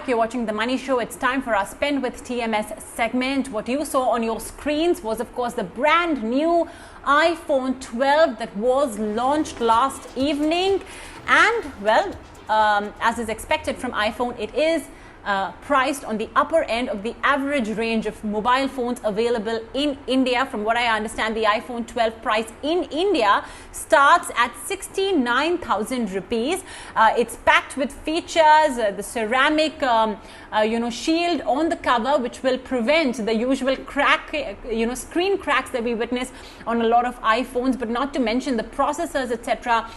back. You're watching The Money Show. It's time for our Spend with TMS segment. What you saw on your screens was, of course, the brand new iPhone 12 that was launched last evening. And, well, as is expected from iPhone, it is priced on the upper end of the average range of mobile phones available in India. From what I understand, the iPhone 12 price in India starts at 69,000 rupees. It's packed with features, the ceramic shield on the cover, which will prevent the usual screen cracks that we witness on a lot of iPhones, but not to mention the processors, etc.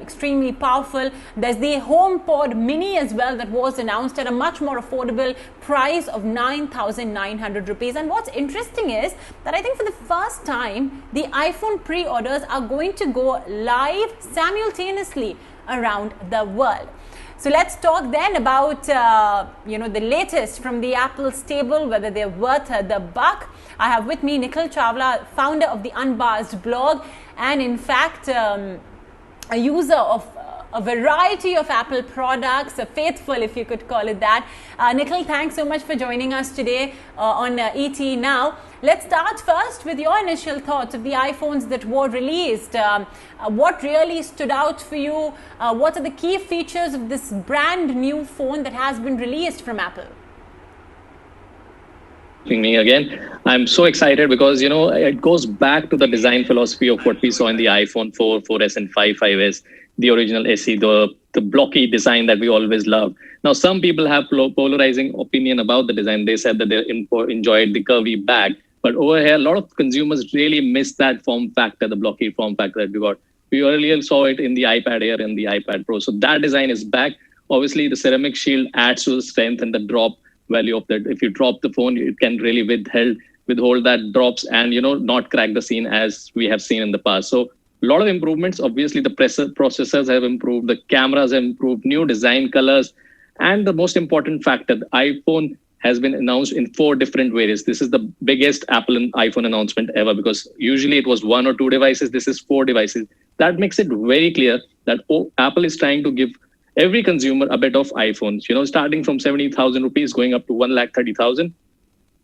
Extremely powerful. There's the HomePod Mini as well that was announced at a much more affordable price of 9,900 rupees. And what's interesting is that I think for the first time, the iPhone pre-orders are going to go live simultaneously around the world. So let's talk then about the latest from the Apple stable, whether they're worth the buck. I have with me Nikhil Chawla, founder of the Unbiased Blog, and in fact a user of a variety of Apple products, a faithful, if you could call it that. Nikhil, thanks so much for joining us today on ET Now. Let's start first with your initial thoughts of the iPhones that were released. What really stood out for you? What are the key features of this brand new phone that has been released from Apple? Me again. I'm so excited because, it goes back to the design philosophy of what we saw in the iPhone 4, 4S and 5S, the original SE, the blocky design that we always love. Now, some people have polarizing opinion about the design. They said that they enjoyed the curvy back. But over here, a lot of consumers really miss that form factor, the blocky form factor that we got. We earlier saw it in the iPad Air and the iPad Pro. So that design is back. Obviously, the ceramic shield adds to the strength and the drop value of that. If you drop the phone, it can really withhold that drops and, not crack the scene as we have seen in the past. So a lot of improvements. Obviously, the processors have improved, the cameras have improved, new design colors, and the most important factor, the iPhone has been announced in 4 different variants. This is the biggest Apple and iPhone announcement ever because usually it was 1 or 2 devices. This is 4 devices. That makes it very clear that Apple is trying to give every consumer a bit of iPhones, starting from 70,000 rupees going up to 130,000,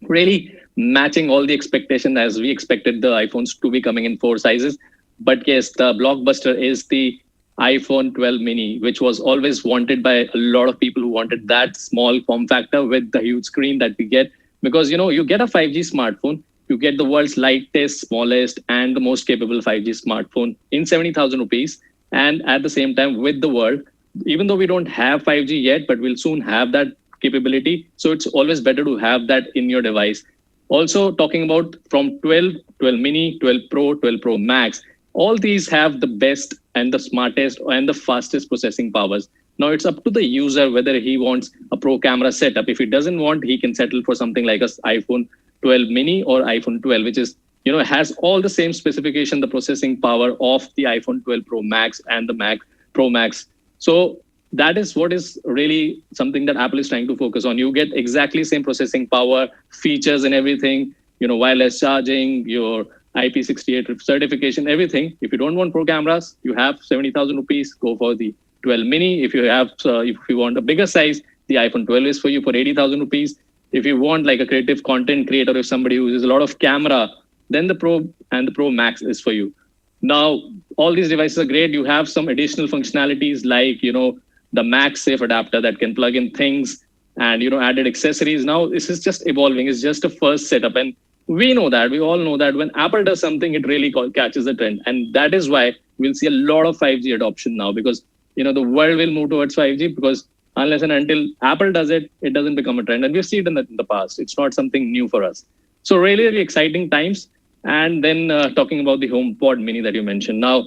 really matching all the expectation as we expected the iPhones to be coming in 4 sizes. But yes, the blockbuster is the iPhone 12 mini, which was always wanted by a lot of people who wanted that small form factor with the huge screen that we get. Because, you get a 5G smartphone, you get the world's lightest, smallest, and the most capable 5G smartphone in 70,000 rupees. And at the same time, with the world, even though we don't have 5G yet, but we'll soon have that capability. So it's always better to have that in your device. Also, talking about from 12, 12 mini, 12 Pro, 12 Pro Max, all these have the best and the smartest and the fastest processing powers. Now, it's up to the user whether he wants a pro camera setup. If he doesn't want, he can settle for something like a iPhone 12 mini or iPhone 12, which is, has all the same specification, the processing power of the iPhone 12 Pro Max and the Mac Pro Max. So that is what is really something that Apple is trying to focus on. You get exactly same processing power, features and everything, wireless charging, your IP68 certification, everything. If you don't want pro cameras, you have 70,000 rupees, go for the 12 mini. If you want a bigger size, the iPhone 12 is for you for 80,000 rupees. If you want like a creative content creator, if somebody who uses a lot of camera, then the Pro and the Pro Max is for you. Now, all these devices are great. You have some additional functionalities like, the MagSafe adapter that can plug in things and, added accessories. Now, this is just evolving. It's just a first setup. And we all know that when Apple does something, it really catches the trend. And that is why we'll see a lot of 5G adoption now because, the world will move towards 5G because unless and until Apple does it, it doesn't become a trend. And we've seen it in the past. It's not something new for us. So really, really exciting times. And then talking about the HomePod Mini that you mentioned. Now,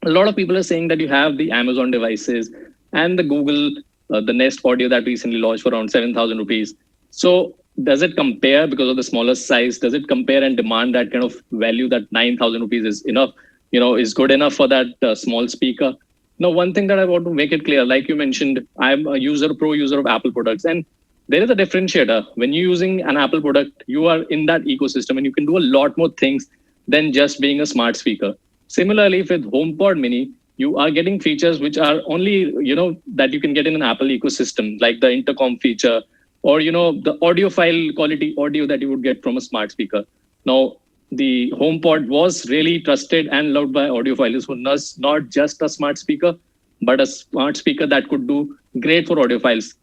a lot of people are saying that you have the Amazon devices and the Google, the Nest Audio that recently launched for around 7,000 rupees. So does it compare because of the smaller size? Does it compare and demand that kind of value that 9,000 rupees is enough, is good enough for that small speaker? Now, one thing that I want to make it clear, like you mentioned, I'm a pro user of Apple products. And there is a differentiator. When you're using an Apple product, you are in that ecosystem and you can do a lot more things than just being a smart speaker. Similarly, with HomePod Mini, you are getting features which are only, that you can get in an Apple ecosystem, like the intercom feature, or, the audiophile quality audio that you would get from a smart speaker. Now, the HomePod was really trusted and loved by audiophiles who was not just a smart speaker, but a smart speaker that could do great for audiophiles.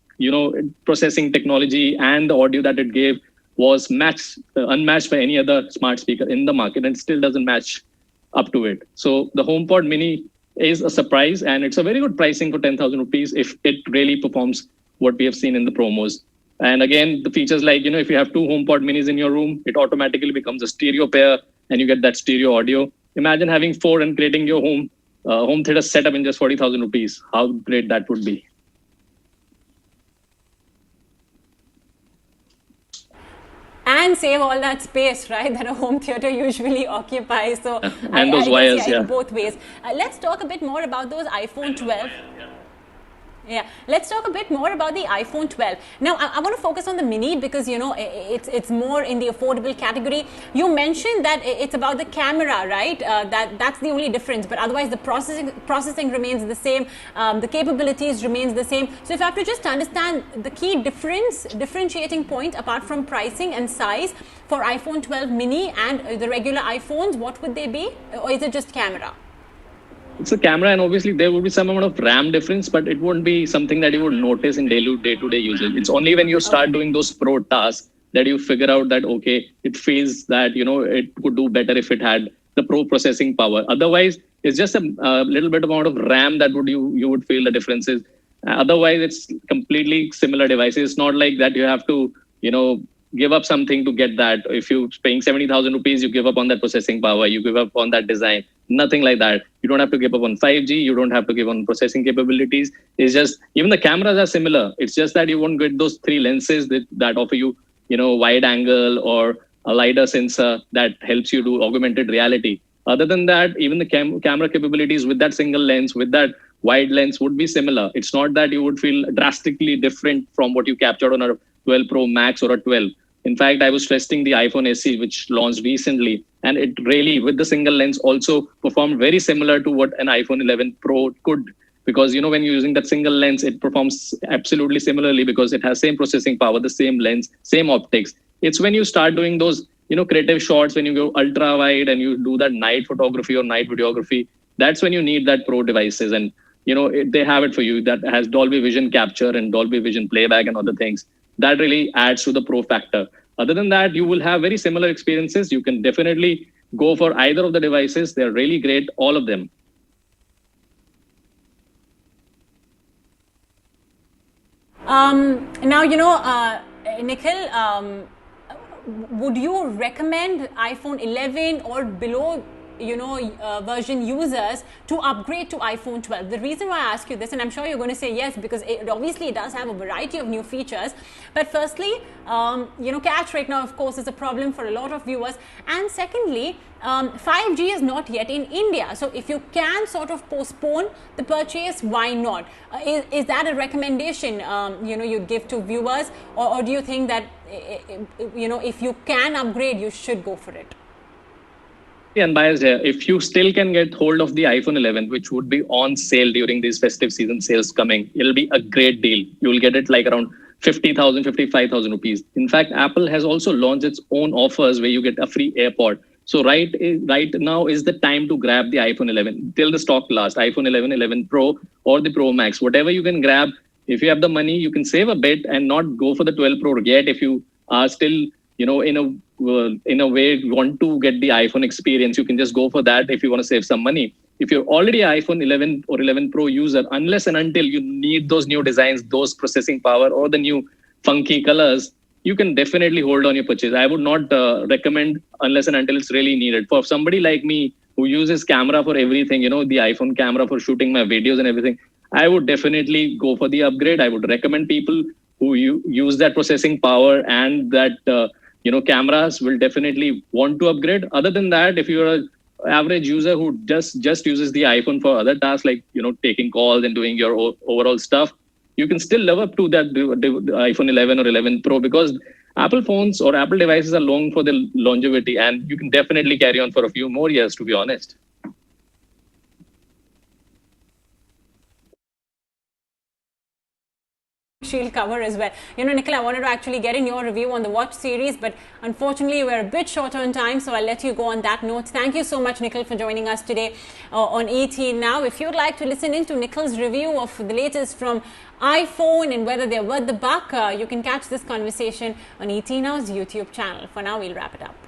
Processing technology and the audio that it gave was unmatched by any other smart speaker in the market, and still doesn't match up to it. So the HomePod Mini is a surprise, and it's a very good pricing for 10,000 rupees if it really performs what we have seen in the promos. And again, the features like, if you have two HomePod Minis in your room, it automatically becomes a stereo pair and you get that stereo audio. Imagine having four and creating your home theater setup in just 40,000 rupees. How great that would be. And save all that space, right, that a home theater usually occupies. So and those wires, in both ways. Let's talk a bit more about those iPhone 12. Yeah, let's talk a bit more about the iPhone 12. Now, I want to focus on the Mini because, it's more in the affordable category. You mentioned that it's about the camera, right? That's the only difference. But otherwise, the processing remains the same. The capabilities remains the same. So if I have to just understand the key differentiating point apart from pricing and size for iPhone 12 Mini and the regular iPhones, what would they be? Or is it just camera? It's a camera, and obviously there would be some amount of RAM difference, but it won't be something that you would notice in day-to-day usage. It's only when you start doing those pro tasks that you figure out that, okay, it feels that, it could do better if it had the pro processing power. Otherwise, it's just a little bit amount of RAM that you would feel the differences. Otherwise, it's completely similar devices. It's not like that you have to, give up something to get that. If you're paying 70,000 rupees, you give up on that processing power, you give up on that design. Nothing like that. You don't have to give up on 5G. You don't have to give on processing capabilities. It's just, even the cameras are similar. It's just that you won't get those three lenses that offer you, wide angle or a LiDAR sensor that helps you do augmented reality. Other than that, even the camera capabilities with that single lens, with that wide lens would be similar. It's not that you would feel drastically different from what you captured on a 12 Pro Max or a 12. In fact, I was testing the iPhone SE, which launched recently, and it really, with the single lens, also performed very similar to what an iPhone 11 Pro could. Because, when you're using that single lens, it performs absolutely similarly because it has same processing power, the same lens, same optics. It's when you start doing those, creative shots, when you go ultra wide and you do that night photography or night videography, that's when you need that Pro devices. And, they have it for you. That has Dolby Vision capture and Dolby Vision playback and other things. That really adds to the pro factor. Other than that, you will have very similar experiences. You can definitely go for either of the devices. They're really great, all of them. Now, Nikhil, would you recommend iPhone 11 or below version users to upgrade to iPhone 12? The reason why I ask you this, and I'm sure you're going to say yes, because it obviously does have a variety of new features. But firstly, cache right now, of course, is a problem for a lot of viewers. And secondly, 5G is not yet in India. So if you can sort of postpone the purchase, why not? Is that a recommendation, you'd give to viewers? Or do you think that, if you can upgrade, you should go for it? Unbiased here. If you still can get hold of the iPhone 11, which would be on sale during these festive season sales coming, it'll be a great deal. You will get it like around 50,000, 55,000 rupees. In fact, Apple has also launched its own offers where you get a free AirPod. So right now is the time to grab the iPhone 11 till the stock lasts. iPhone 11, 11 Pro or the Pro Max, whatever you can grab. If you have the money, you can save a bit and not go for the 12 Pro yet. If you are still, in a way want to get the iPhone experience, you can just go for that if you want to save some money. If you're already an iPhone 11 or 11 Pro user, unless and until you need those new designs, those processing power or the new funky colors, you can definitely hold on your purchase. I would not recommend unless and until it's really needed. For somebody like me who uses camera for everything, the iPhone camera for shooting my videos and everything, I would definitely go for the upgrade. I would recommend people who use that processing power and that cameras will definitely want to upgrade. Other than that, if you're an average user who just uses the iPhone for other tasks like taking calls and doing your overall stuff, you can still live up to that the iPhone 11 or 11 Pro, because Apple phones or Apple devices are long for the longevity, and you can definitely carry on for a few more years, to be honest. Shield cover as well. Nikhil, I wanted to actually get in your review on the Watch series, but unfortunately we're a bit short on time, so I'll let you go on that note. Thank you so much, Nikhil, for joining us today on ET Now. If you'd like to listen into Nikhil's review of the latest from iPhone and whether they're worth the buck, you can catch this conversation on ET Now's YouTube channel. For now, we'll wrap it up.